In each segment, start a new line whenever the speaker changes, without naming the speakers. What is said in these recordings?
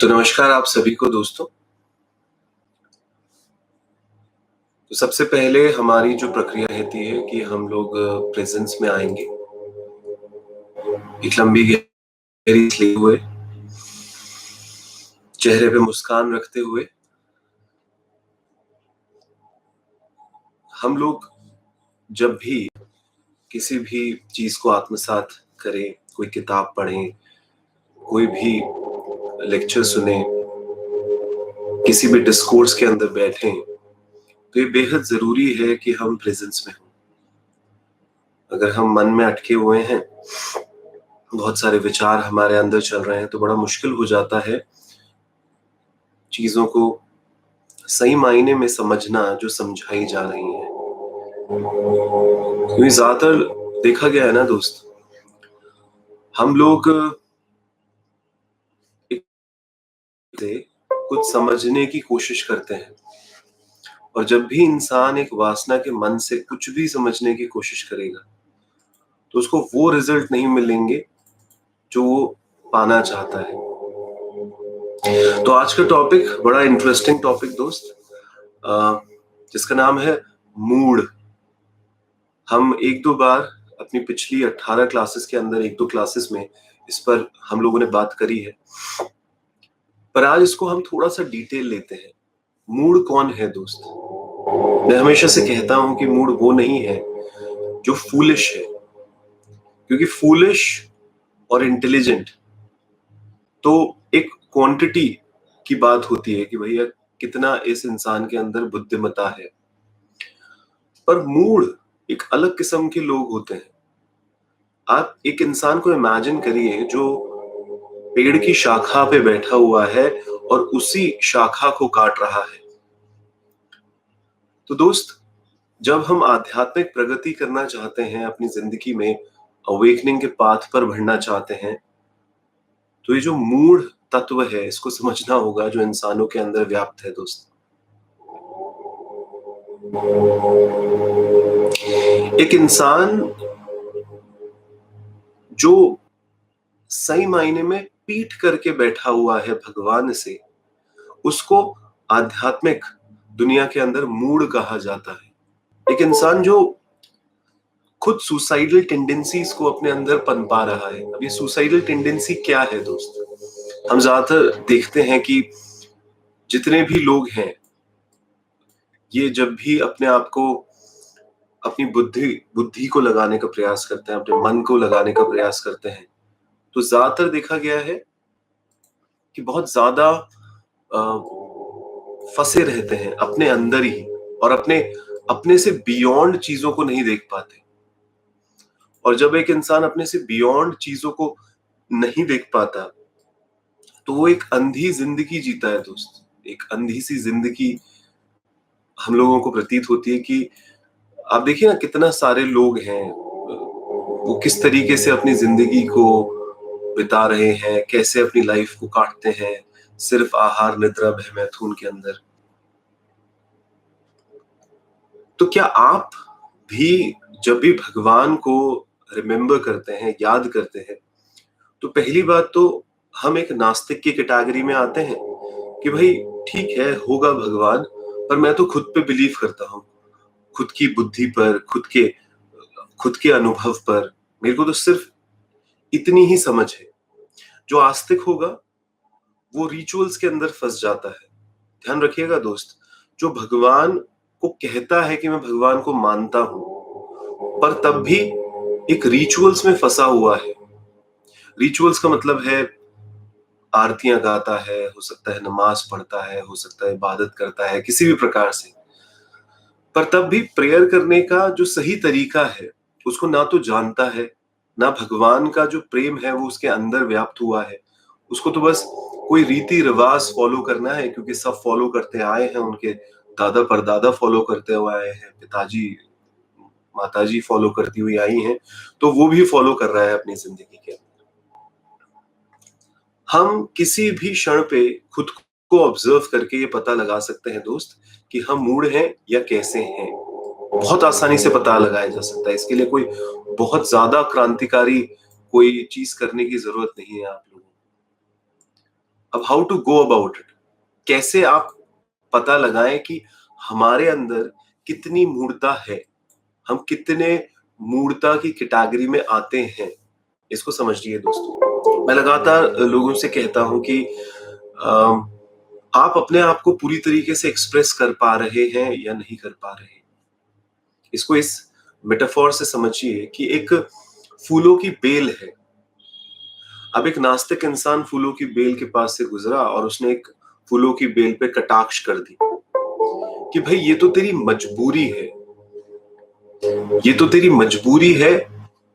तो नमस्कार आप सभी को दोस्तों। तो सबसे पहले हमारी जो प्रक्रिया रहती है कि हम लोग प्रेजेंस में आएंगे, एक लंबी गहरी सांस लिए हुए, चेहरे पे मुस्कान रखते हुए हम लोग जब भी किसी भी चीज को आत्मसात करें, कोई किताब पढ़ें, कोई भी लेक्चर सुने, किसी भी डिस्कोर्स के अंदर बैठें, तो ये बेहद जरूरी है कि हम प्रेजेंस में हों। अगर हम मन में अटके हुए हैं, बहुत सारे विचार हमारे अंदर चल रहे हैं, तो बड़ा मुश्किल हो जाता है चीजों को सही मायने में समझना जो समझाई जा रही है। क्योंकि ज्यादातर देखा गया है ना दोस्त, हम लोग एक से कुछ समझने की कोशिश करते हैं, और जब भी इंसान एक वासना के मन से कुछ भी समझने की कोशिश करेगा तो उसको वो रिजल्ट नहीं मिलेंगे जो वो पाना चाहता है। तो आज का टॉपिक बड़ा इंटरेस्टिंग टॉपिक दोस्त, जिसका नाम है मूड। हम एक दो बार अपनी पिछली 18 क्लासेस के अंदर एक दो क्लासेस में इस पर हम लोगों ने बात करी है, पर आज इसको हम थोड़ा सा डिटेल लेते हैं। मूड कौन है दोस्त? मैं हमेशा से कहता हूं कि मूड वो नहीं है जो फूलिश है, क्योंकि फूलिश और इंटेलिजेंट तो एक क्वांटिटी की बात होती है कि भैया कितना इस इंसान के अंदर बुद्धिमत्ता है, पर मूड एक अलग किस्म के लोग होते हैं। आप एक इंसान को इमेजिन करिए जो पेड़ की शाखा पे बैठा हुआ है और उसी शाखा को काट रहा है। तो दोस्त, जब हम आध्यात्मिक प्रगति करना चाहते हैं अपनी जिंदगी में, अवेकनिंग के पाथ पर बढ़ना चाहते हैं, तो ये जो मूड तत्व है इसको समझना होगा जो इंसानों के अंदर व्याप्त है दोस्त। एक इंसान जो सही मायने में पीठ करके बैठा हुआ है भगवान से, उसको आध्यात्मिक दुनिया के अंदर मूड कहा जाता है। एक इंसान जो खुद सुसाइडल टेंडेंसीज को अपने अंदर पनपा रहा है। अब ये सुसाइडल टेंडेंसी क्या है दोस्त? हम ज्यादातर देखते हैं कि जितने भी लोग हैं, ये जब भी अपने आप को, अपनी बुद्धि बुद्धि को लगाने का प्रयास करते हैं, अपने मन को लगाने का प्रयास करते हैं, तो ज्यादातर देखा गया है कि बहुत ज्यादा फंसे रहते हैं अपने अंदर ही, और अपने अपने से बियॉन्ड चीजों को नहीं देख पाते। और जब एक इंसान अपने से बियॉन्ड चीजों को नहीं देख पाता, तो वो एक अंधी जिंदगी जीता है दोस्त। एक अंधी सी जिंदगी हम लोगों को प्रतीत होती है कि आप देखिए ना, कितना सारे लोग हैं, वो किस तरीके से अपनी जिंदगी को बिता रहे हैं, कैसे अपनी लाइफ को काटते हैं, सिर्फ आहार निद्रा भय मैथुन के अंदर। तो क्या आप भी जब भी भगवान को रिमेम्बर करते हैं, याद करते हैं, तो पहली बात तो हम एक नास्तिक की कैटेगरी में आते हैं कि भाई ठीक है, होगा भगवान, पर मैं तो खुद पे बिलीव करता हूँ, खुद की बुद्धि पर, खुद के अनुभव पर। मेरे को तो सिर्फ इतनी ही समझ है। जो आस्तिक होगा वो रिचुअल्स के अंदर फंस जाता है। ध्यान रखिएगा दोस्त, जो भगवान को कहता है कि मैं भगवान को मानता हूं, पर तब भी एक रिचुअल्स में फंसा हुआ है। रिचुअल्स का मतलब है आरतियां गाता है, हो सकता है नमाज पढ़ता है, हो सकता है इबादत करता है किसी भी प्रकार से, पर तब भी प्रेयर करने का जो सही तरीका है उसको ना तो जानता है, ना भगवान का जो प्रेम है वो उसके अंदर व्याप्त हुआ है। उसको तो बस कोई रीति रिवाज फॉलो करना है, क्योंकि सब फॉलो करते आए हैं, उनके दादा परदादा फॉलो करते हुए आए हैं, पिताजी माताजी फॉलो करती हुई आई हैं, तो वो भी फॉलो कर रहा है अपनी जिंदगी के। हम किसी भी क्षण पे खुद को ऑब्जर्व करके ये पता लगा सकते हैं दोस्त कि हम मूड हैं या कैसे हैं। बहुत आसानी से पता लगाया जा सकता है। इसके लिए कोई बहुत ज्यादा क्रांतिकारी कोई चीज करने की जरूरत नहीं है आप लोगों को। अब how to go about it, कैसे आप पता लगाएं कि हमारे अंदर कितनी मूर्ता है, हम कितने मूर्ता की कैटेगरी में आते हैं, इसको समझिए दोस्तों। मैं लगातार लोगों से कहता हूं कि आप अपने आप को पूरी तरीके से एक्सप्रेस कर पा रहे हैं या नहीं कर पा रहे हैं। इसको इस मेटाफोर से समझिए कि एक फूलों की बेल है। अब एक नास्तिक इंसान फूलों की बेल के पास से गुजरा और उसने एक फूलों की बेल पे कटाक्ष कर दी कि भाई ये तो तेरी मजबूरी है, ये तो तेरी मजबूरी है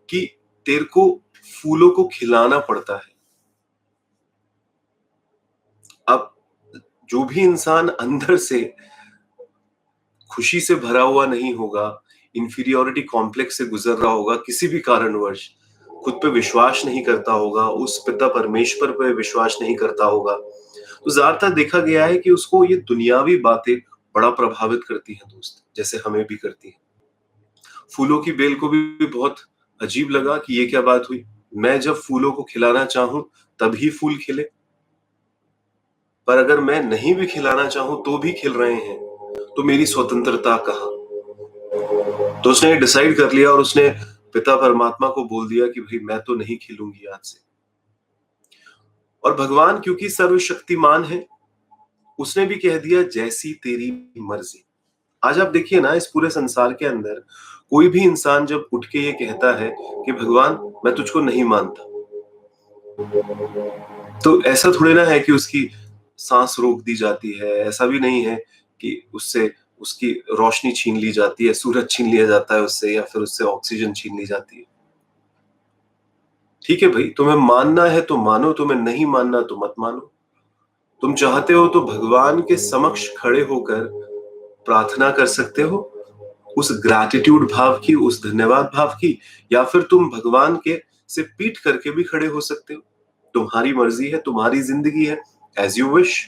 कि तेरे को फूलों को खिलाना पड़ता है। अब जो भी इंसान अंदर से खुशी से भरा हुआ नहीं होगा, इंफीरियोरिटी कॉम्प्लेक्स से गुजर रहा होगा, किसी भी कारणवश खुद पे विश्वास नहीं करता होगा, उस पिता परमेश्वर पे विश्वास नहीं करता होगा, तो ज्यादातर देखा गया है कि उसको ये दुनियावी बातें बड़ा प्रभावित करती हैं दोस्त, जैसे हमें भी करती हैं। फूलों की बेल को भी बहुत अजीब लगा कि ये क्या बात हुई, मैं जब फूलों को खिलाना चाहूं तभी फूल खिले, पर अगर मैं नहीं भी खिलाना चाहूं तो भी खिल रहे हैं, तो मेरी स्वतंत्रता कहाँ। तो उसने डिसाइड कर लिया और उसने पिता परमात्मा को बोल दिया कि भाई मैं तो नहीं खिलूंगी आज से। और भगवान क्योंकि सर्वशक्तिमान है, उसने भी कह दिया जैसी तेरी मर्जी। आज आप देखिए ना, इस पूरे संसार के अंदर कोई भी इंसान जब उठ के ये कहता है कि भगवान मैं तुझको नहीं मानता, तो ऐसा थोड़ी ना है कि उसकी सांस रोक दी जाती है, ऐसा भी नहीं है कि उससे उसकी रोशनी छीन ली जाती है, सूरज छीन लिया जाता है उससे, या फिर उससे ऑक्सीजन छीन ली जाती है। ठीक है भाई, तुम्हें मानना है तो मानो, तुम्हें नहीं मानना तो मत मानो। तुम चाहते हो तो भगवान के समक्ष खड़े होकर प्रार्थना कर सकते हो, उस ग्रैटिट्यूड भाव की, उस धन्यवाद भाव की, या फिर तुम भगवान के से पीठ करके भी खड़े हो सकते हो। तुम्हारी मर्जी है, तुम्हारी जिंदगी है, एज यू विश।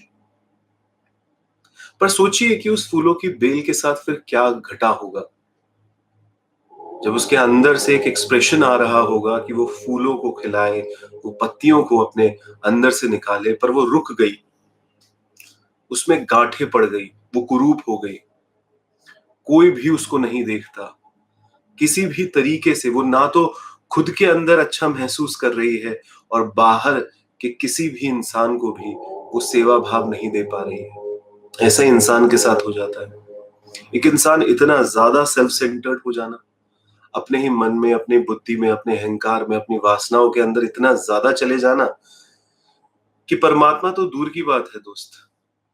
पर सोचिए कि उस फूलों की बेल के साथ फिर क्या घटा होगा जब उसके अंदर से एक एक्सप्रेशन आ रहा होगा कि वो फूलों को खिलाए, वो पत्तियों को अपने अंदर से निकाले, पर वो रुक गई, उसमें गांठें पड़ गई, वो कुरूप हो गई, कोई भी उसको नहीं देखता, किसी भी तरीके से वो ना तो खुद के अंदर अच्छा महसूस कर रही है और बाहर के किसी भी इंसान को भी वो सेवा भाव नहीं दे पा रही है। ऐसा इंसान के साथ हो जाता है। एक इंसान इतना ज्यादा सेल्फ सेंटर्ड हो जाना, अपने ही मन में, अपनी बुद्धि में, अपने अहंकार में, अपनी वासनाओं के अंदर इतना ज्यादा चले जाना कि परमात्मा तो दूर की बात है दोस्त,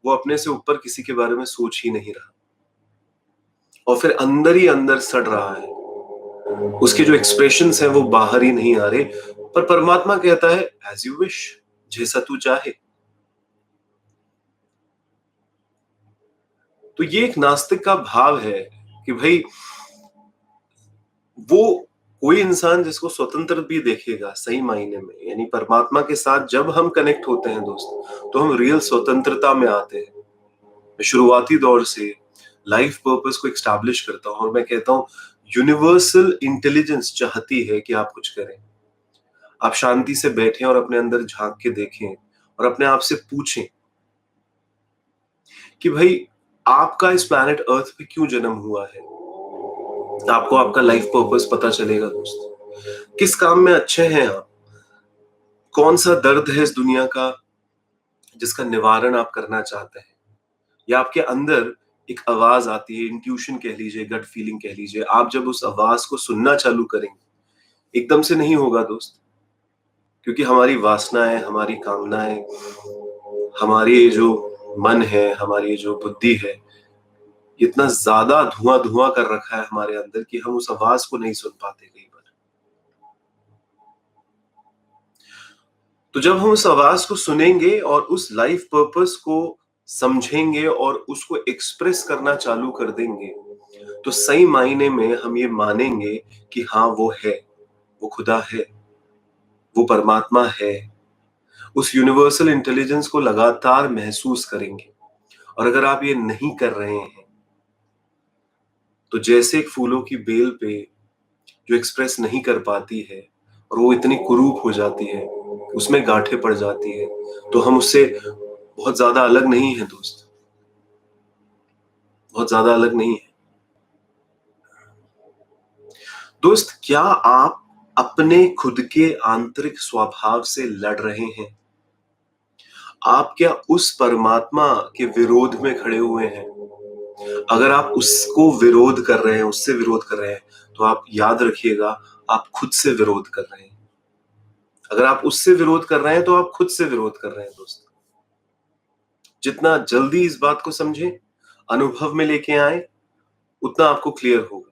वो अपने से ऊपर किसी के बारे में सोच ही नहीं रहा और फिर अंदर ही अंदर सड़ रहा है। उसके जो एक्सप्रेशंस हैं वो बाहर ही नहीं आ रहे, पर परमात्मा कहता है एज यू विश, जैसा तू चाहे। तो ये एक नास्तिक का भाव है कि भाई वो कोई इंसान जिसको स्वतंत्र भी देखेगा सही मायने में, यानी परमात्मा के साथ जब हम कनेक्ट होते हैं दोस्त, तो हम रियल स्वतंत्रता में आते हैं। मैं शुरुआती दौर से लाइफ पर्पस को एस्टैब्लिश करता हूं और मैं कहता हूं यूनिवर्सल इंटेलिजेंस चाहती है कि आप कुछ करें। आप शांति से बैठें और अपने अंदर झांक के देखें और अपने आप से पूछें कि भाई आपका इस प्लैनेट अर्थ पे क्यों जन्म हुआ है। आपको आपका लाइफ पर्पस पता चलेगा दोस्त, किस काम में अच्छे हैं आप, कौन सा दर्द है इस दुनिया का जिसका निवारण आप करना चाहते हैं, या आपके अंदर एक आवाज आती है, इंट्यूशन कह लीजिए, गट फीलिंग कह लीजिए, आप जब उस आवाज को सुनना चालू करेंगे, एकदम से नहीं होगा दोस्त, क्योंकि हमारी वासनाएं, हमारी कामनाएं, हमारी जो मन है, हमारी जो बुद्धि है, इतना ज्यादा धुआं धुआं कर रखा है हमारे अंदर कि हम उस आवाज को नहीं सुन पाते कई बार। तो जब हम उस आवाज को सुनेंगे और उस लाइफ पर्पस को समझेंगे और उसको एक्सप्रेस करना चालू कर देंगे, तो सही मायने में हम ये मानेंगे कि हाँ वो है, वो खुदा है, वो परमात्मा है। उस यूनिवर्सल इंटेलिजेंस को लगातार महसूस करेंगे। और अगर आप ये नहीं कर रहे हैं, तो जैसे एक फूलों की बेल पे जो एक्सप्रेस नहीं कर पाती है और वो इतनी कुरूप हो जाती है, उसमें गांठें पड़ जाती है, तो हम उससे बहुत ज्यादा अलग नहीं है दोस्त, बहुत ज्यादा अलग नहीं है। दोस्त, क्या आप अपने खुद के आंतरिक स्वभाव से लड़ रहे हैं? आप क्या उस परमात्मा के विरोध में खड़े हुए हैं? अगर आप उसको विरोध कर रहे हैं, उससे विरोध कर रहे हैं, तो आप याद रखिएगा, आप खुद से विरोध कर रहे हैं। अगर आप उससे विरोध कर रहे हैं, तो आप खुद से विरोध कर रहे हैं दोस्त। जितना जल्दी इस बात को समझें, अनुभव में लेके आए, उतना आपको क्लियर होगा।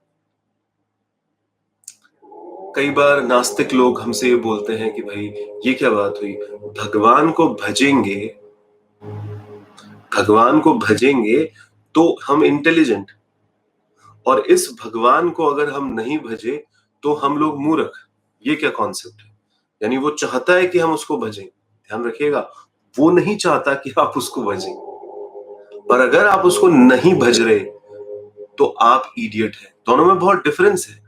कई बार नास्तिक लोग हमसे ये बोलते हैं कि भाई ये क्या बात हुई, भगवान को भजेंगे तो हम इंटेलिजेंट, और इस भगवान को अगर हम नहीं भजे तो हम लोग मूर्ख। ये क्या कॉन्सेप्ट है? यानी वो चाहता है कि हम उसको भजें। ध्यान रखिएगा, वो नहीं चाहता कि आप उसको भजें। पर अगर आप उसको नहीं भज रहे तो आप इडियट हैं। दोनों में बहुत डिफरेंस है।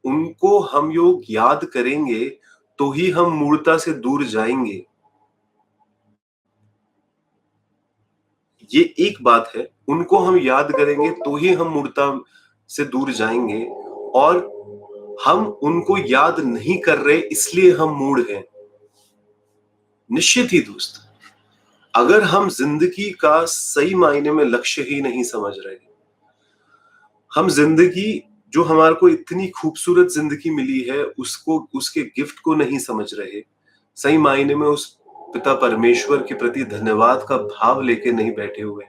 उनको हम लोग याद करेंगे तो ही हम मूर्खता से दूर जाएंगे। ये एक बात है, उनको हम याद करेंगे तो ही हम मूर्खता से दूर जाएंगे, और हम उनको याद नहीं कर रहे इसलिए हम मूढ़ हैं। निश्चित ही दोस्त, अगर हम जिंदगी का सही मायने में लक्ष्य ही नहीं समझ रहे, हम जिंदगी जो हमारे को इतनी खूबसूरत जिंदगी मिली है उसको, उसके गिफ्ट को नहीं समझ रहे, सही मायने में उस पिता परमेश्वर के प्रति धन्यवाद का भाव लेके नहीं बैठे हुए,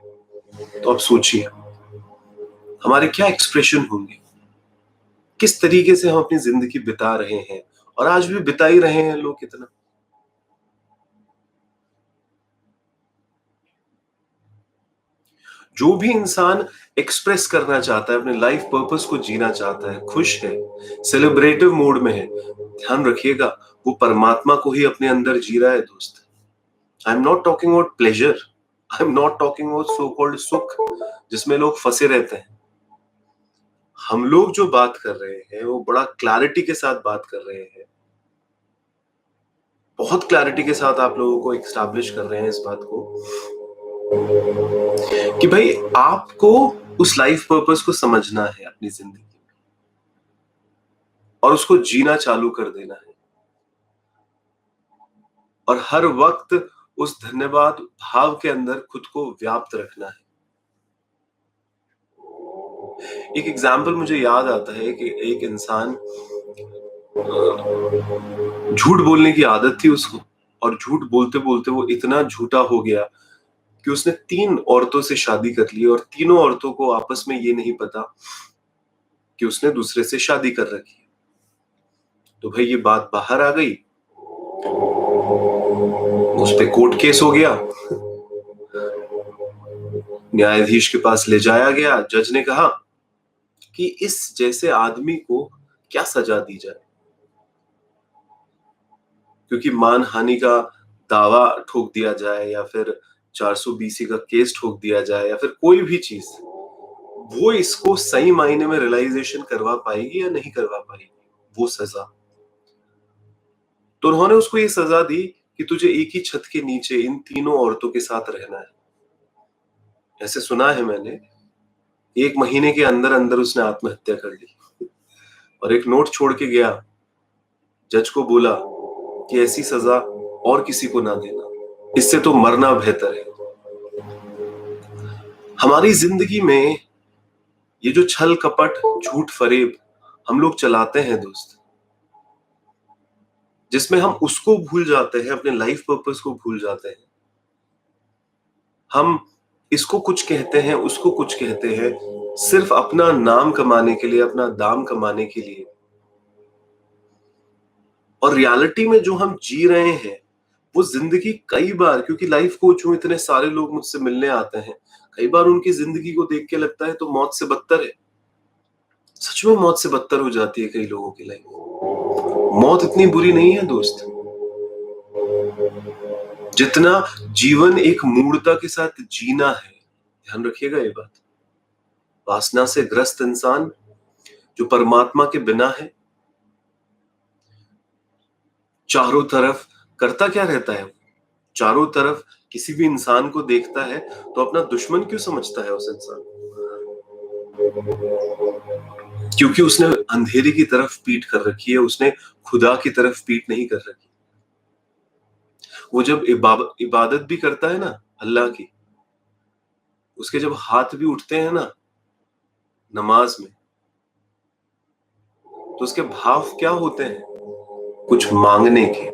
तो अब सोचिए हमारे क्या एक्सप्रेशन होंगे, किस तरीके से हम अपनी जिंदगी बिता रहे हैं, और आज भी बिता ही रहे हैं लोग कितना। जो भी इंसान एक्सप्रेस करना चाहता है, अपने लाइफ पर्पस को जीना चाहता है, खुश है, सेलिब्रेटिव मोड में है, ध्यान रखिएगा वो परमात्मा को ही अपने अंदर जी रहा है दोस्त। I am not talking about pleasure, I am not talking about so called सुख जिसमें लोग फंसे रहते हैं। हम लोग जो बात कर रहे हैं वो बड़ा क्लैरिटी के साथ बात कर रहे हैं, बहुत क्लैरिटी के साथ आप लोगों को एस्टैब्लिश कर रहे हैं इस बात को कि भाई आपको उस लाइफ पर्पस को समझना है अपनी जिंदगी में, और उसको जीना चालू कर देना है, और हर वक्त उस धन्यवाद भाव के अंदर खुद को व्याप्त रखना है। एक एग्जाम्पल मुझे याद आता है कि एक इंसान, झूठ बोलने की आदत थी उसको, और झूठ बोलते बोलते वो इतना झूठा हो गया कि उसने 3 औरतों से शादी कर ली, और तीनों औरतों को आपस में ये नहीं पता कि उसने दूसरे से शादी कर रखी है। तो भाई ये बात बाहर आ गई, उस पे कोर्ट केस हो गया, न्यायाधीश के पास ले जाया गया। जज ने कहा कि इस जैसे आदमी को क्या सजा दी जाए, क्योंकि मानहानि का दावा ठोक दिया जाए, या फिर 420 का केस ठोक दिया जाए, या फिर कोई भी चीज, वो इसको सही मायने में रियलाइजेशन करवा पाएगी या नहीं करवा पाएगी वो सजा। तो उन्होंने उसको ये सजा दी कि तुझे एक ही छत के नीचे इन तीनों औरतों के साथ रहना है। ऐसे सुना है मैंने, 1 महीने के अंदर अंदर उसने आत्महत्या कर ली, और एक नोट छोड़ के गया, जज को बोला कि ऐसी सजा और किसी को ना देना, इससे तो मरना बेहतर है। हमारी जिंदगी में ये जो छल कपट झूठ फरेब हम लोग चलाते हैं दोस्त, जिसमें हम उसको भूल जाते हैं, अपने लाइफ पर्पस को भूल जाते हैं। हम इसको कुछ कहते हैं, उसको कुछ कहते हैं, सिर्फ अपना नाम कमाने के लिए, अपना दाम कमाने के लिए। और रियलिटी में जो हम जी रहे हैं वो जिंदगी, कई बार, क्योंकि लाइफ कोच हूं, इतने सारे लोग मुझसे मिलने आते हैं, कई बार उनकी जिंदगी को देख के लगता है तो मौत से बदतर है। सच में मौत से बदतर हो जाती है कई लोगों की लाइफ। मौत इतनी बुरी नहीं है दोस्त, जितना जीवन एक मूर्खता के साथ जीना है। ध्यान रखिएगा ये बात। वासना से ग्रस्त इंसान जो परमात्मा के बिना है, चारों तरफ करता क्या रहता है? चारों तरफ किसी भी इंसान को देखता है तो अपना दुश्मन क्यों समझता है उस इंसान को? क्योंकि उसने अंधेरे की तरफ पीठ कर रखी है, उसने खुदा की तरफ पीठ नहीं कर रखी। वो जब इबादत भी करता है ना अल्लाह की, उसके जब हाथ भी उठते हैं ना नमाज में, तो उसके भाव क्या होते हैं? कुछ मांगने के,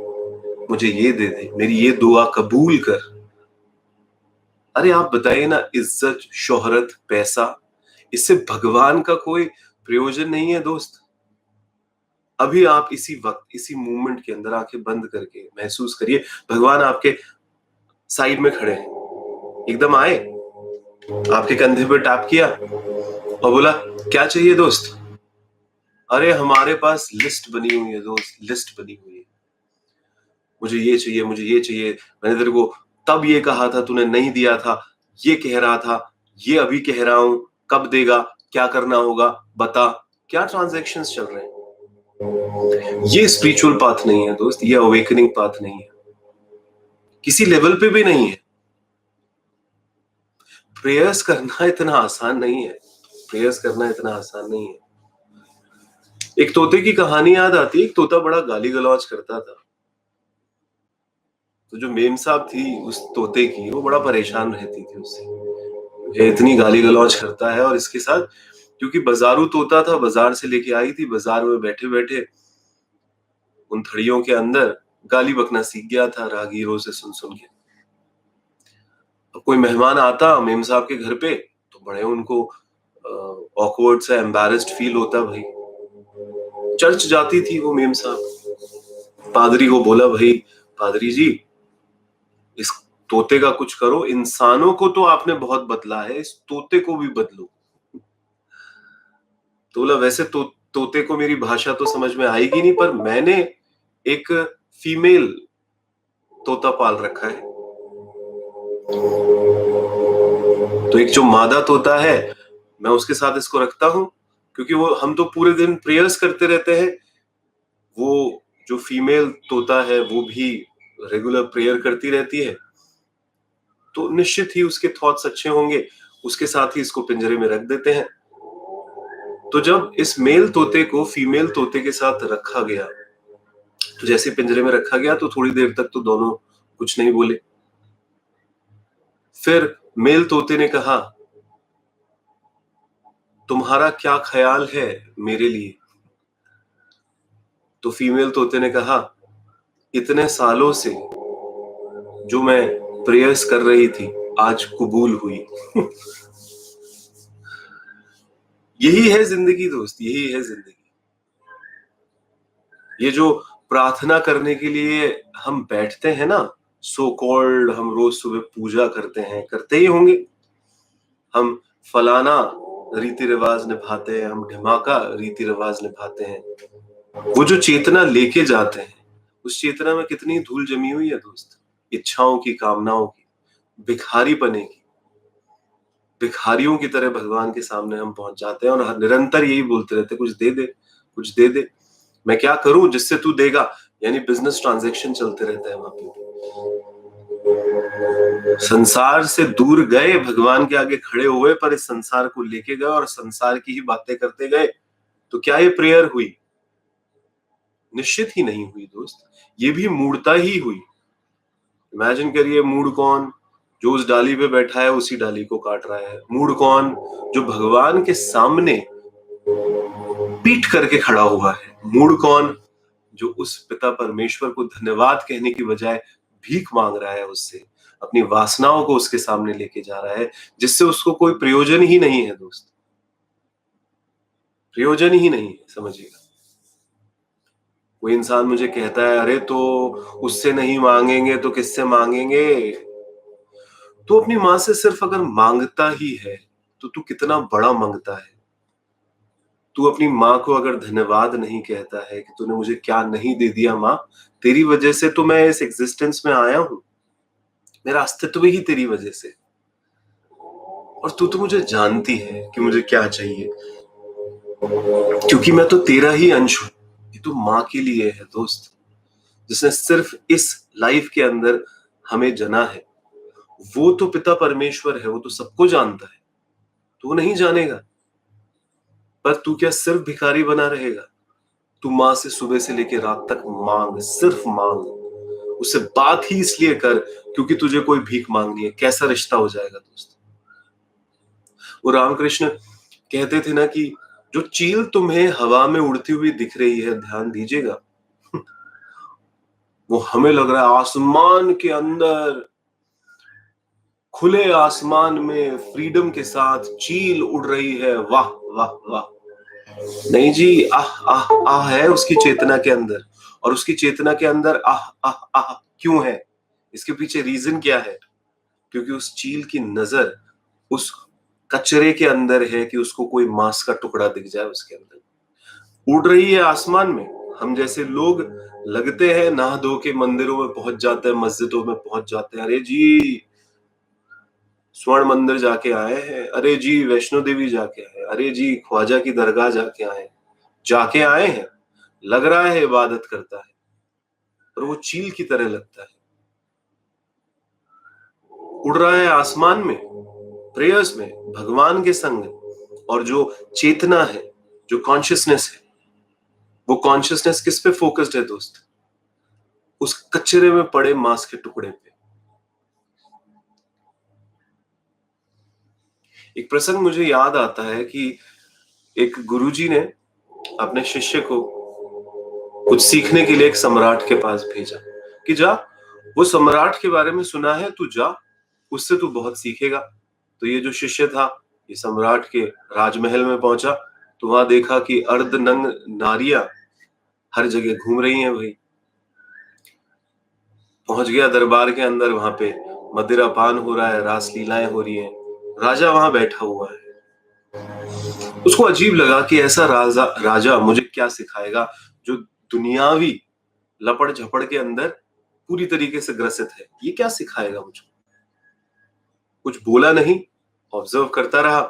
मुझे ये दे दे, मेरी ये दुआ कबूल कर। अरे आप बताइए ना, इज्जत, शोहरत, पैसा, इससे भगवान का कोई प्रयोजन नहीं है दोस्त। अभी आप इसी वक्त, इसी मोमेंट के अंदर आंखें बंद करके महसूस करिए, भगवान आपके साइड में खड़े हैं, एकदम आए, आपके कंधे पर टैप किया और बोला क्या चाहिए दोस्त? अरे हमारे पास लिस्ट बनी हुई है दोस्त, लिस्ट बनी हुई है, मुझे ये चाहिए, मुझे ये चाहिए, मैंने तेरे को तब ये कहा था, तूने नहीं दिया था, ये कह रहा था, ये अभी कह रहा हूं, कब देगा, क्या करना होगा, बता। क्या ट्रांजैक्शंस चल रहे हैं? ये स्पिरिचुअल पाथ नहीं है दोस्त, ये अवेकनिंग पाथ नहीं है, किसी लेवल पे भी नहीं है। प्रेयर्स करना इतना आसान नहीं है, प्रेयर्स करना इतना आसान नहीं है। एक तोते की कहानी याद आती है, एक तोता बड़ा गाली गलौज करता था, तो जो मेम साहब थी उस तोते की, वो बड़ा परेशान रहती थी उससे, ये इतनी गाली गलौज करता है, और इसके साथ क्योंकि बाजारू तोता था, बाजार से लेके आई थी, बाजार में बैठे बैठे उन थड़ियों के अंदर गाली बकना सीख गया था राहगीरों से सुन सुन के। अब कोई मेहमान आता मेम साहब के घर पे तो बड़े उनको ऑकवर्ड सा, एम्बैरेस्ड फील होता भाई। चर्च जाती थी वो मेम साहब, पादरी को बोला, भाई पादरी जी इस तोते का कुछ करो, इंसानों को तो आपने बहुत बदला है, इस तोते को भी बदलो। तो बोला वैसे तोते को मेरी भाषा तो समझ में आएगी नहीं, पर मैंने एक फीमेल तोता पाल रखा है, तो एक जो मादा तोता है मैं उसके साथ इसको रखता हूं, क्योंकि वो हम तो पूरे दिन प्रेयर्स करते रहते हैं, वो जो फीमेल तोता है वो भी रेगुलर प्रेयर करती रहती है, तो निश्चित ही उसके थॉट्स अच्छे होंगे, उसके साथ ही इसको पिंजरे में रख देते हैं। तो जब इस मेल तोते को फीमेल तोते के साथ रखा गया, तो जैसे पिंजरे में रखा गया तो थोड़ी देर तक तो दोनों कुछ नहीं बोले। फिर मेल तोते ने कहा, तुम्हारा क्या ख्याल है मेरे लिए? तो फीमेल तोते ने कहा, इतने सालों से जो मैं प्रेयर्स कर रही थी आज कबूल हुई। यही है जिंदगी दोस्त, यही है जिंदगी। ये जो प्रार्थना करने के लिए हम बैठते हैं ना, सो कॉल्ड हम रोज सुबह पूजा करते हैं, करते ही होंगे, हम फलाना रीति रिवाज निभाते हैं, हम ढिमाका रीति रिवाज निभाते हैं, वो जो चेतना लेके जाते हैं, उस चेतना में कितनी धूल जमी हुई है दोस्त, इच्छाओं की, कामनाओं की, भिखारी बने की। भिखारियों की तरह भगवान के सामने हम पहुंच जाते हैं और निरंतर यही बोलते रहते, कुछ दे दे, कुछ दे दे, मैं क्या करूं जिससे तू देगा, यानी बिजनेस ट्रांजैक्शन चलते रहता है वहां पे। संसार से दूर गए, भगवान के आगे खड़े हुए, पर इस संसार को लेके गए और संसार की ही बातें करते गए, तो क्या ये प्रेयर हुई? निश्चित ही नहीं हुई दोस्त, ये भी मूर्ता ही हुई। इमेजिन करिए, मूड कौन? जो उस डाली पे बैठा है उसी डाली को काट रहा है। मूड कौन? जो भगवान के सामने पीठ करके खड़ा हुआ है। मूड कौन? जो उस पिता परमेश्वर को धन्यवाद कहने की बजाय भीख मांग रहा है उससे, अपनी वासनाओं को उसके सामने लेके जा रहा है, जिससे उसको कोई प्रयोजन ही नहीं है दोस्त, प्रयोजन ही नहीं है, समझिएगा। कोई इंसान मुझे कहता है, अरे तो उससे नहीं मांगेंगे तो किससे मांगेंगे? तो अपनी मां से सिर्फ अगर मांगता ही है तो तू कितना बड़ा मांगता है। तू अपनी माँ को अगर धन्यवाद नहीं कहता है कि तूने मुझे क्या नहीं दे दिया माँ, तेरी वजह से तो मैं इस एग्जिस्टेंस में आया हूं, मेरा अस्तित्व ही तेरी वजह से, और तू तो मुझे जानती है कि मुझे क्या चाहिए, क्योंकि मैं तो तेरा ही अंश हूं। ये तो माँ के लिए है दोस्त, जिसने सिर्फ इस लाइफ के अंदर हमें जना है, वो तो पिता परमेश्वर है, वो तो सबको जानता है। तू नहीं जानेगा, पर तू क्या सिर्फ भिखारी बना रहेगा? तू माँ से सुबह से लेकर रात तक मांग, सिर्फ मांग। उससे बात ही इसलिए कर क्योंकि तुझे कोई भीख मांगनी है। कैसा रिश्ता हो जाएगा दोस्त? वो रामकृष्ण कहते थे ना कि जो चील तुम्हें हवा में उड़ती हुई दिख रही है, ध्यान दीजिएगा, वो हमें लग रहा है आसमान के अंदर, खुले आसमान में फ्रीडम के साथ चील उड़ रही है। वाह वाह वाह! नहीं जी, आह आह आह है उसकी चेतना के अंदर। और उसकी चेतना के अंदर आह आह आह क्यों है? इसके पीछे रीजन क्या है? क्योंकि उस चील की नजर उस कचरे के अंदर है कि उसको कोई मांस का टुकड़ा दिख जाए उसके अंदर। उड़ रही है आसमान में। हम जैसे लोग लगते हैं नहा धो के मंदिरों में पहुंच जाते हैं, मस्जिदों में पहुंच जाते हैं, अरे जी स्वर्ण मंदिर जाके आए हैं, अरे जी वैष्णो देवी जाके आए, अरे जी ख्वाजा की दरगाह जाके आए हैं। लग रहा है इबादत करता है, पर वो चील की तरह लगता है। उड़ रहा है आसमान में, प्रेयर्स में, भगवान के संग। और जो चेतना है, जो कॉन्शियसनेस है, वो कॉन्शियसनेस किस पे फोकस्ड है दोस्त? उस कचरे में पड़े मांस के टुकड़े पे। एक प्रसंग मुझे याद आता है कि एक गुरुजी ने अपने शिष्य को कुछ सीखने के लिए एक सम्राट के पास भेजा कि जा, वो सम्राट के बारे में सुना है, तू जा, उससे तू बहुत सीखेगा। तो ये जो शिष्य था, ये सम्राट के राजमहल में पहुंचा, तो वहां देखा कि अर्धनग्न नारियां हर जगह घूम रही हैं। भाई पहुंच गया दरबार के अंदर, वहां पे मदिरा पान हो रहा है, रास लीलाएं हो रही हैं, राजा वहां बैठा हुआ है। उसको अजीब लगा कि ऐसा राजा मुझे क्या सिखाएगा जो दुनियावी लपड़ झपड़ के अंदर पूरी तरीके से ग्रसित है। ये क्या सिखाएगा मुझको? कुछ बोला नहीं, ऑब्जर्व करता रहा।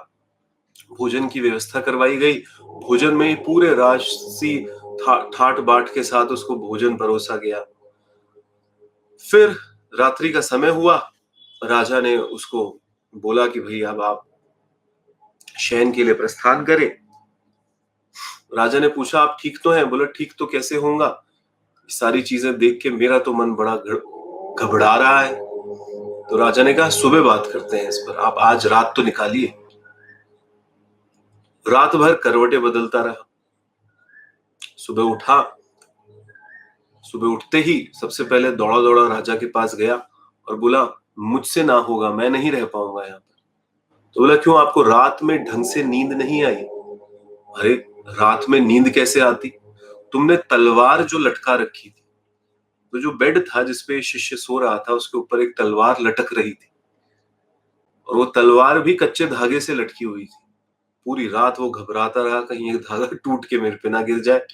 भोजन की व्यवस्था करवाई गई। भोजन में पूरे राजसी ठाट बाट के साथ उसको भोजन परोसा गया। फिर रात्रि का समय हुआ, राजा ने उसको बोला कि भाई अब आप शयन के लिए प्रस्थान करें। राजा ने पूछा आप ठीक तो हैं? बोला ठीक तो कैसे होऊंगा, सारी चीजें देख के मेरा तो मन बड़ा घबरा रहा है। तो राजा ने कहा सुबह बात करते हैं इस पर, आप आज रात तो निकालिए। रात भर करवटें बदलता रहा। सुबह उठा, सुबह उठते ही सबसे पहले दौड़ा दौड़ा राजा के पास गया और बोला मुझसे ना होगा, मैं नहीं रह पाऊंगा यहाँ पर। तो बोला क्यों, आपको रात में ढंग से नींद नहीं आई? अरे रात में नींद कैसे आती? तुमने तलवार जो लटका रखी थी, तो जो बेड था जिसपे शिष्य सो रहा था उसके ऊपर एक तलवार लटक रही थी, और वो तलवार भी कच्चे धागे से लटकी हुई थी। पूरी रात वो घबराता रहा कहीं एक धागा टूट के मेरे पे ना गिर जाए,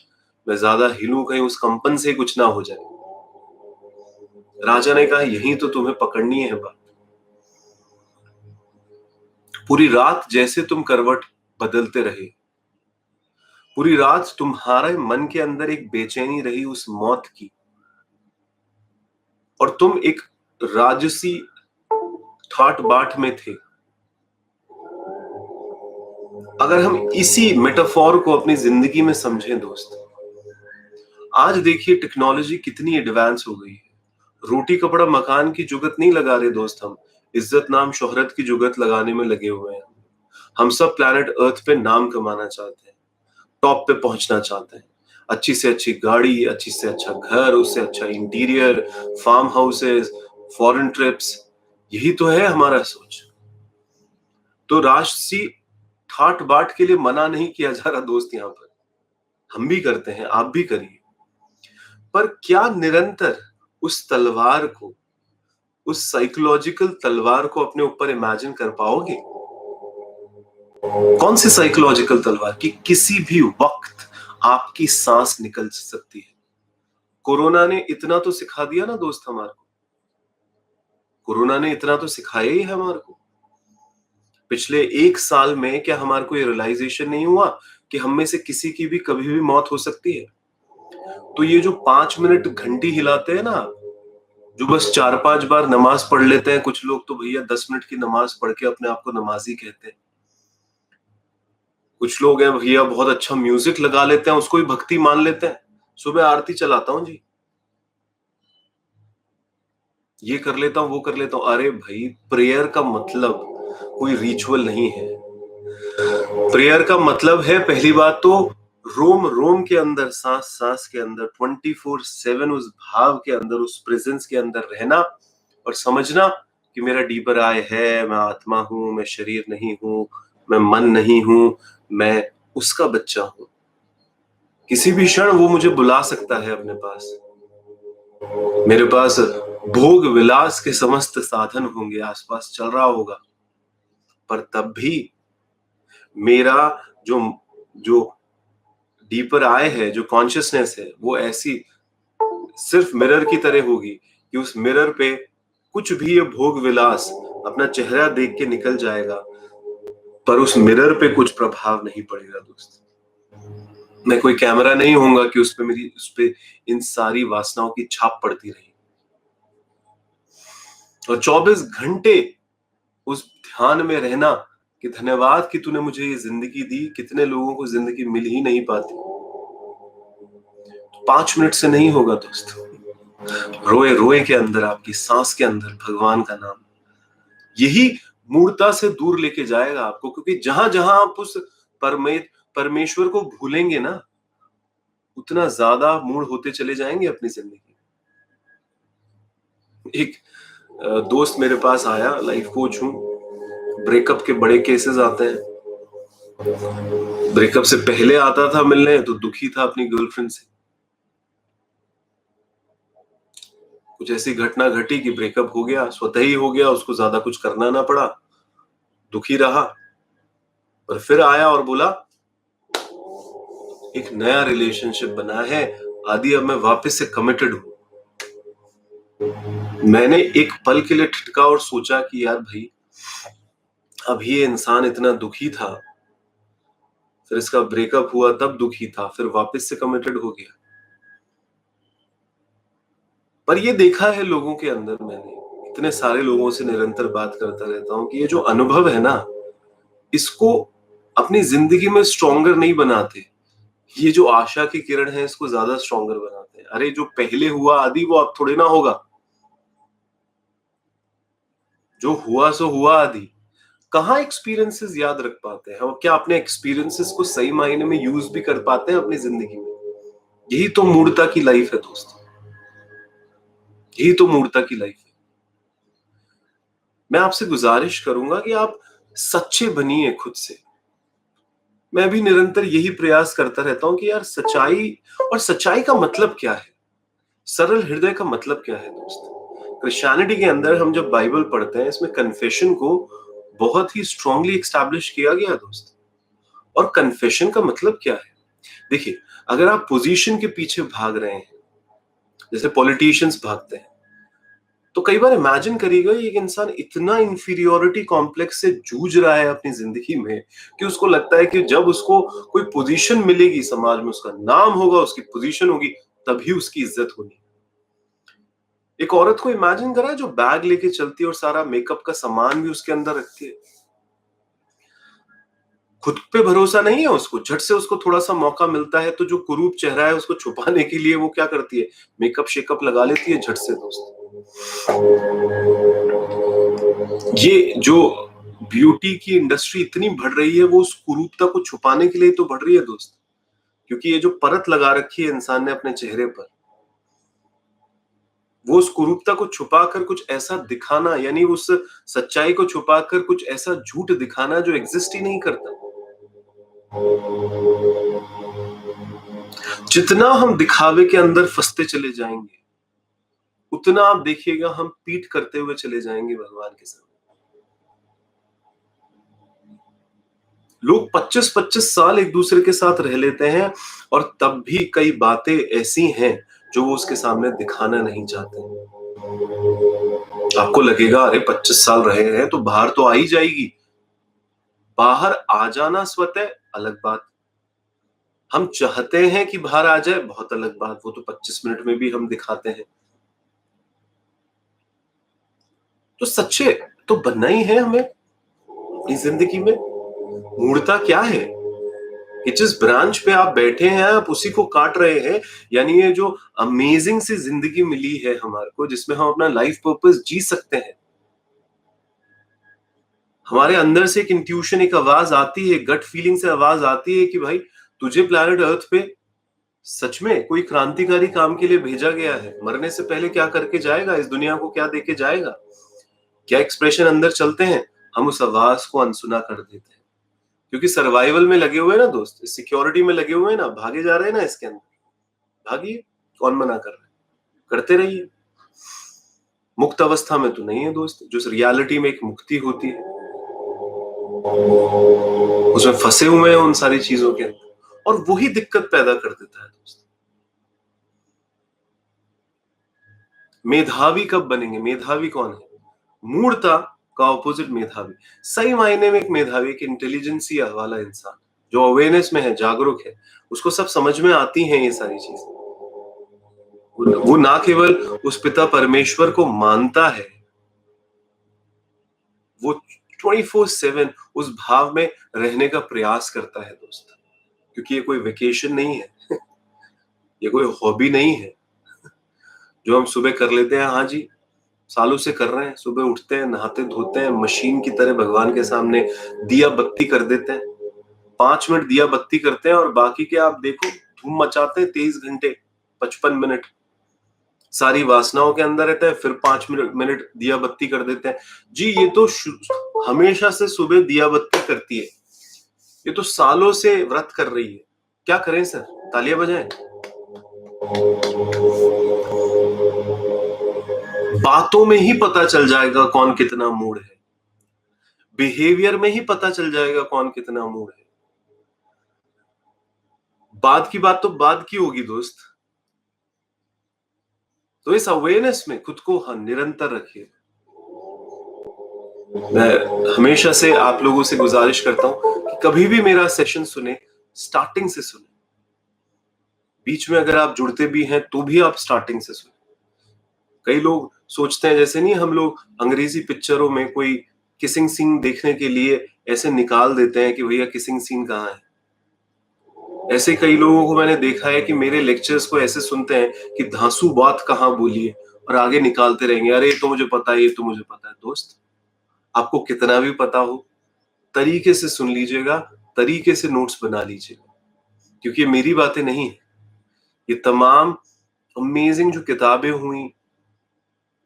मैं ज्यादा हिलूं कहीं उस कंपन से कुछ ना हो जाए। राजा ने कहा यही तो तुम्हें पकड़नी है बात। पूरी रात जैसे तुम करवट बदलते रहे, पूरी रात तुम्हारे मन के अंदर एक बेचैनी रही उस मौत की, और तुम एक राजसी ठाट बाट में थे। अगर हम इसी मेटाफोर को अपनी जिंदगी में समझें दोस्त, आज देखिए टेक्नोलॉजी कितनी एडवांस हो गई है। रोटी कपड़ा मकान की जुगत नहीं लगा रहे दोस्त, हम इज्जत नाम शोहरत की जुगत लगाने में लगे हुए हैं। हम सब प्लैनेट अर्थ पे नाम कमाना चाहते हैं, टॉप पे पहुंचना चाहते हैं। अच्छी से अच्छी गाड़ी, अच्छी से अच्छा घर, उससे अच्छा interior, farm houses, foreign trips, यही तो है हमारा सोच। तो राजसी ठाट बाट के लिए मना नहीं किया जा रहा दोस्त, यहाँ पर हम भी करते हैं, आप भी करिए। पर क्या निरंतर उस तलवार को, उस साइकोलॉजिकल तलवार को अपने ऊपर इमेजिन कर पाओगे? कौन सी साइकोलॉजिकल तलवार कि किसी भी वक्त आपकी सांस निकल सकती है? कोरोना ने इतना तो सिखा दिया ना दोस्त हमारे को, कोरोना ने इतना तो सिखाया ही है हमारे को। पिछले 1 साल में क्या हमारे को ये रियलाइजेशन नहीं हुआ कि हम में से किसी की भी कभी भी मौत हो सकती है? तो ये जो 5 मिनट घंटी हिलाते हैं ना, जो बस 4-5 बार नमाज पढ़ लेते हैं, कुछ लोग तो भैया 10 मिनट की नमाज पढ़ के अपने आप को नमाजी कहते हैं। कुछ लोग हैं भैया बहुत अच्छा म्यूजिक लगा लेते हैं, उसको ही भक्ति मान लेते हैं। सुबह आरती चलाता हूँ जी, ये कर लेता हूँ, वो कर लेता हूँ। अरे भाई, प्रेयर का मतलब कोई रिचुअल नहीं है। प्रेयर का मतलब है, पहली बात तो रोम रोम के अंदर, सांस सांस के अंदर 24/7 उस भाव के अंदर, उस प्रेजेंस के अंदर रहना और समझना कि मेरा डीपर आय है, मैं आत्मा हूं, मैं शरीर नहीं हूं, मैं मन नहीं हूं, मैं उसका बच्चा हूं। किसी भी क्षण वो मुझे बुला सकता है अपने पास। मेरे पास भोग विलास के समस्त साधन होंगे, आसपास चल रहा होगा, पर तब भी मेरा जो जो डीपर आय है, जो कॉन्शियसनेस है, वो ऐसी सिर्फ मिरर की तरह होगी कि उस मिरर पे कुछ भी ये भोग विलास अपना चेहरा देख के निकल जाएगा, पर उस मिरर पे कुछ प्रभाव नहीं पड़ेगा दोस्त। मैं कोई कैमरा नहीं होऊंगा कि उस पे इन सारी वासनाओं की छाप पड़ती रही। और 24 घंटे उस ध्यान में रहना कि धन्यवाद कि तूने मुझे ये जिंदगी दी, कितने लोगों को जिंदगी मिल ही नहीं पाती। 5 मिनट से नहीं होगा दोस्त। रोए रोए के अंदर, आपकी सांस के अंदर भगवान का नाम, यही मूर्ता से दूर लेके जाएगा आपको। क्योंकि जहां जहां आप उस परमेश्वर को भूलेंगे ना, उतना ज्यादा मूड होते चले जाएंगे अपनी जिंदगी। एक दोस्त मेरे पास आया, लाइफ कोच हूं, ब्रेकअप के बड़े केसेस आते हैं। ब्रेकअप से पहले आता था मिलने तो दुखी था अपनी गर्लफ्रेंड से, कुछ ऐसी घटना घटी कि ब्रेकअप हो गया, स्वतः ही हो गया, उसको ज्यादा कुछ करना ना पड़ा, दुखी रहा। पर फिर आया और बोला एक नया रिलेशनशिप बना है आदि, अब मैं वापस से कमिटेड हूं। मैंने एक पल के लिए ठिठका और सोचा कि यार भाई, अभी ये इंसान इतना दुखी था, फिर इसका ब्रेकअप हुआ तब दुखी था, फिर वापस से कमिटेड हो गया। पर ये देखा है लोगों के अंदर, मैंने इतने सारे लोगों से निरंतर बात करता रहता हूं कि ये जो अनुभव है ना, इसको अपनी जिंदगी में स्ट्रॉन्गर नहीं बनाते, ये जो आशा की किरण है इसको ज्यादा स्ट्रॉन्गर बनाते हैं। अरे जो पहले हुआ आदि वो अब थोड़ी ना होगा, जो हुआ सो हुआ आदि। कहाँ एक्सपीरियंसेस याद रख पाते हैं हम? क्या अपने एक्सपीरियंसेस को सही मायने में यूज भी कर पाते हैं अपनी जिंदगी में? यही तो मूर्ता की लाइफ है दोस्त, यही तो मूर्ता की लाइफ है। मैं आपसे गुजारिश करूंगा कि आप सच्चे बनिए खुद से। मैं भी निरंतर यही प्रयास करता रहता हूं कि यार सच्चाई, और सच्चाई का मतलब क्या है, सरल हृदय का मतलब क्या है दोस्त? क्रिश्चियनिटी के अंदर हम जब बाइबल पढ़ते हैं, इसमें कन्फेशन को बहुत ही स्ट्रांगली एस्टैब्लिश किया गया दोस्त। और कन्फेशन का मतलब क्या है? देखिए, अगर आप पोजीशन के पीछे भाग रहे हैं, जैसे पॉलिटिशियंस भागते हैं, तो कई बार इमेजिन करिएगा एक इंसान इतना इंफीरियोरिटी कॉम्प्लेक्स से जूझ रहा है अपनी जिंदगी में कि उसको लगता है कि जब उसको कोई पोजीशन मिलेगी समाज में, उसका नाम होगा, उसकी पोजीशन होगी, तभी उसकी इज्जत होगी। एक औरत को इमेजिन करा जो बैग लेके चलती है और सारा मेकअप का सामान भी उसके अंदर रखती है। खुद पे भरोसा नहीं है उसको, झट से उसको थोड़ा सा मौका मिलता है तो जो कुरूप चेहरा है उसको छुपाने के लिए वो क्या करती है, मेकअप शेकअप लगा लेती है झट से दोस्त। ये जो ब्यूटी की इंडस्ट्री इतनी बढ़ रही है, वो उस कुरूपता को छुपाने के लिए तो बढ़ रही है दोस्त। क्योंकि ये जो परत लगा रखी है इंसान ने अपने चेहरे पर, वो उस कुरूपता को छुपाकर कुछ ऐसा दिखाना, यानी उस सच्चाई को छुपाकर कुछ ऐसा झूठ दिखाना जो एग्जिस्ट ही नहीं करता। जितना हम दिखावे के अंदर फंसते चले जाएंगे, उतना आप देखिएगा हम पीठ करते हुए चले जाएंगे भगवान के सामने। लोग 25-25 साल एक दूसरे के साथ रह लेते हैं और तब भी कई बातें ऐसी हैं जो वो उसके सामने दिखाना नहीं चाहते। आपको लगेगा अरे 25 साल रहे हैं तो बाहर तो आ ही जाएगी। बाहर आ जाना स्वतः अलग बात, हम चाहते हैं कि बाहर आ जाए, बहुत अलग बात, वो तो 25 मिनट में भी हम दिखाते हैं। तो सच्चे तो बनना ही है हमें इस जिंदगी में। मूर्ता क्या है कि जिस ब्रांच पे आप बैठे हैं आप उसी को काट रहे हैं। यानी ये जो अमेजिंग सी जिंदगी मिली है हमारे को, जिसमें हम अपना लाइफ पर्पस जी सकते हैं, हमारे अंदर से एक इंट्यूशन, एक आवाज आती है, गट फीलिंग से आवाज आती है कि भाई तुझे प्लैनेट अर्थ पे सच में कोई क्रांतिकारी काम के लिए भेजा गया है। मरने से पहले क्या करके जाएगा, इस दुनिया को क्या देके जाएगा, क्या एक्सप्रेशन अंदर चलते हैं, हम उस आवाज को अनसुना कर देते हैं। क्योंकि सर्वाइवल में लगे हुए हैं ना दोस्त, सिक्योरिटी में लगे हुए हैं ना, भागे जा रहे हैं ना इसके अंदर, भागिए, कौन मना कर रहा है, करते रहिए। मुक्त अवस्था में तो नहीं है दोस्त, जो रियलिटी में एक मुक्ति होती है, उसमें फंसे हुए हैं उन सारी चीजों के अंदर, और वही दिक्कत पैदा कर देता है दोस्त। मेधावी कब बनेंगे? मेधावी कौन है? मूर्ता का ऑपोजिट मेधावी। सही मायने में एक मेधावी, एक इंटेलिजेंसी वाला इंसान जो अवेयरनेस में है, जागरूक है, उसको सब समझ में आती हैं ये सारी चीजें। वो ना केवल उस पिता परमेश्वर को मानता है, वो 24/7 उस भाव में रहने का प्रयास करता है दोस्त। क्योंकि ये कोई वेकेशन नहीं है, ये कोई हॉबी नहीं है जो हम सुबह कर लेते हैं। हाँ जी, सालों से कर रहे हैं, सुबह उठते हैं, नहाते धोते हैं, मशीन की तरह भगवान के सामने दिया बत्ती कर देते हैं, 5 मिनट दिया बत्ती करते हैं, और बाकी के आप देखो धूम मचाते हैं 23 घंटे, 55 मिनट सारी वासनाओं के अंदर रहता है, फिर 5 मिनट दिया बत्ती कर देते हैं। जी ये तो हमेशा से सुबह दिया बत्ती करती है, ये तो सालों से व्रत कर रही है। क्या करें सर, तालियां बजाएं? बातों में ही पता चल जाएगा कौन कितना मूड है, बिहेवियर में ही पता चल जाएगा कौन कितना मूड है। बाद की बात तो बाद की होगी दोस्त। तो इस अवेयरनेस में खुद को निरंतर रखिए। मैं हमेशा से आप लोगों से गुजारिश करता हूं कि कभी भी मेरा सेशन सुने, स्टार्टिंग से सुने। बीच में अगर आप जुड़ते भी हैं तो भी आप स्टार्टिंग से सुने। कई लोग सोचते हैं, जैसे नहीं हम लोग अंग्रेजी पिक्चरों में कोई किसिंग सीन देखने के लिए ऐसे निकाल देते हैं कि भैया किसिंग सीन कहाँ है। ऐसे कई लोगों को मैंने देखा है कि मेरे लेक्चर्स को ऐसे सुनते हैं कि धांसू बात कहाँ बोली है, और आगे निकालते रहेंगे, अरे ये तो मुझे पता है, ये तो मुझे पता है। दोस्त, आपको कितना भी पता हो, तरीके से सुन लीजिएगा, तरीके से नोट्स बना लीजिएगा, क्योंकि ये मेरी बातें नहीं है। ये तमाम अमेजिंग जो किताबें हुई,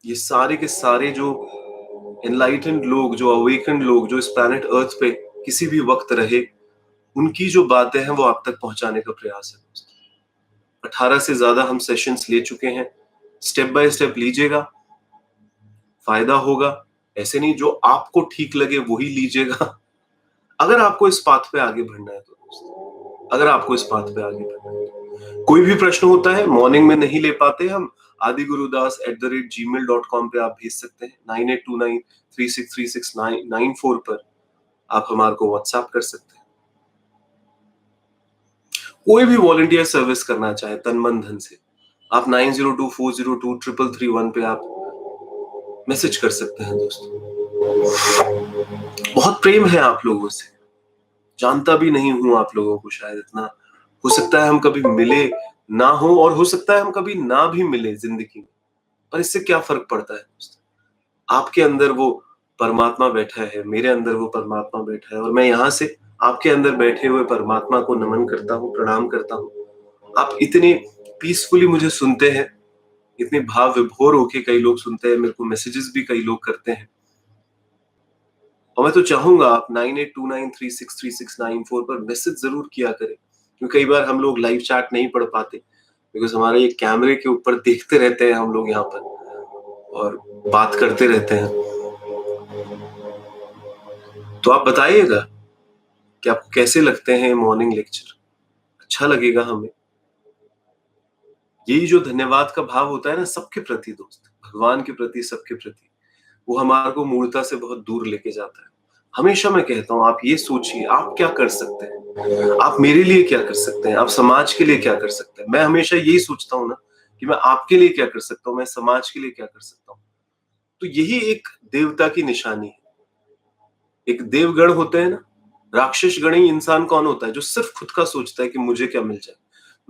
ये सारे के सारे जो एनलाइटेंड लोग, जो अवेकन्ड लोग, जो इस प्लैनेट अर्थ पे किसी भी वक्त रहे, उनकी जो बातें हैं वो आप तक पहुंचाने का प्रयास है दोस्त। 18 से ज्यादा हम सेशंस ले चुके हैं। स्टेप बाय स्टेप लीजिएगा, फायदा होगा। ऐसे नहीं जो आपको ठीक लगे वही लीजिएगा। अगर आपको इस पाथ पे आगे बढ़ना है तो दोस्त, अगर आपको इस पाथ पे आगे बढ़ना है, कोई भी प्रश्न होता है, मॉर्निंग में नहीं ले पाते हम, adigurudas@gmail.com पे आप भेज सकते हैं। 9829363694 पर आप हमारे को व्हाट्सएप कर सकते हैं। कोई भी वॉलंटियर सर्विस करना चाहे तन मन धन से, आप 9024023331 पे आप मैसेज कर सकते हैं दोस्तों। बहुत प्रेम है आप लोगों से, जानता भी नहीं हूं आप लोगों को शायद इतना। हो सकता है हम कभी मिले ना हो, और हो सकता है हम कभी ना भी मिले जिंदगी में, पर इससे क्या फर्क पड़ता है दोस्त? आपके अंदर वो परमात्मा बैठा है, मेरे अंदर वो परमात्मा बैठा है, और मैं यहाँ से आपके अंदर बैठे हुए परमात्मा को नमन करता हूँ, प्रणाम करता हूँ। आप इतने पीसफुली मुझे सुनते हैं, इतने भाव विभोर होके कई लोग सुनते हैं, मेरे को मैसेजेस भी कई लोग करते हैं। और मैं तो चाहूंगा आप 9829363694 पर मैसेज जरूर किया करें, क्योंकि कई बार हम लोग लाइव चैट नहीं पढ़ पाते, बिकॉज हमारे ये कैमरे के ऊपर देखते रहते हैं हम लोग यहाँ पर और बात करते रहते हैं। तो आप बताइएगा कि आपको कैसे लगते हैं मॉर्निंग लेक्चर, अच्छा लगेगा हमें। यही जो धन्यवाद का भाव होता है ना सबके प्रति दोस्त, भगवान के प्रति, सबके प्रति, वो हमारे को मूर्ता से बहुत दूर लेके जाता है। हमेशा मैं कहता हूँ, आप ये सोचिए आप क्या कर सकते हैं? आप मेरे लिए क्या कर सकते हैं? आप समाज के लिए क्या कर सकते हैं? मैं हमेशा यही सोचता हूँ ना कि मैं आपके लिए क्या कर सकता हूँ, मैं समाज के लिए क्या कर सकता हूँ। तो यही एक देवता की निशानी है। एक देवगण होते हैं ना, राक्षस गण ही इंसान कौन होता है? जो सिर्फ खुद का सोचता है कि मुझे क्या मिल जाए,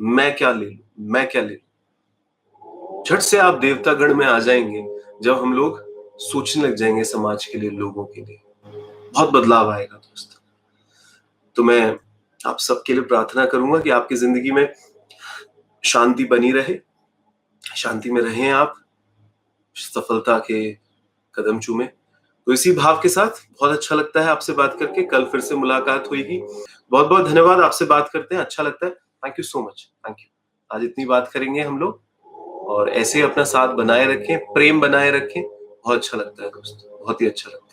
मैं क्या ले लूँ, मैं क्या ले लूँ। झट से आप देवता गण में आ जाएँगे, जब हम लोग सोचने लग जाएँगे समाज के लिए, लोगों के लिए। बहुत बदलाव आएगा दोस्त। तो मैं आप सबके लिए प्रार्थना करूँगा कि आपकी ज़िंदगी में शांति बनी रहे, शांति में रहें आप, सफलता के कदम चूमें। तो इसी भाव के साथ बहुत अच्छा लगता है आपसे बात करके, कल फिर से मुलाकात होएगी। बहुत-बहुत धन्यवाद, आपसे बात करते हैं, अच्छा लगता है। Thank you so much, thank you. आज इतनी बात करेंगे हम लोग और ऐसे ही अपना साथ बनाए रखें, प्रेम बनाए रखें, बहुत अच्छा लगता है दोस्त, बहुत ही अच्छा लगता है।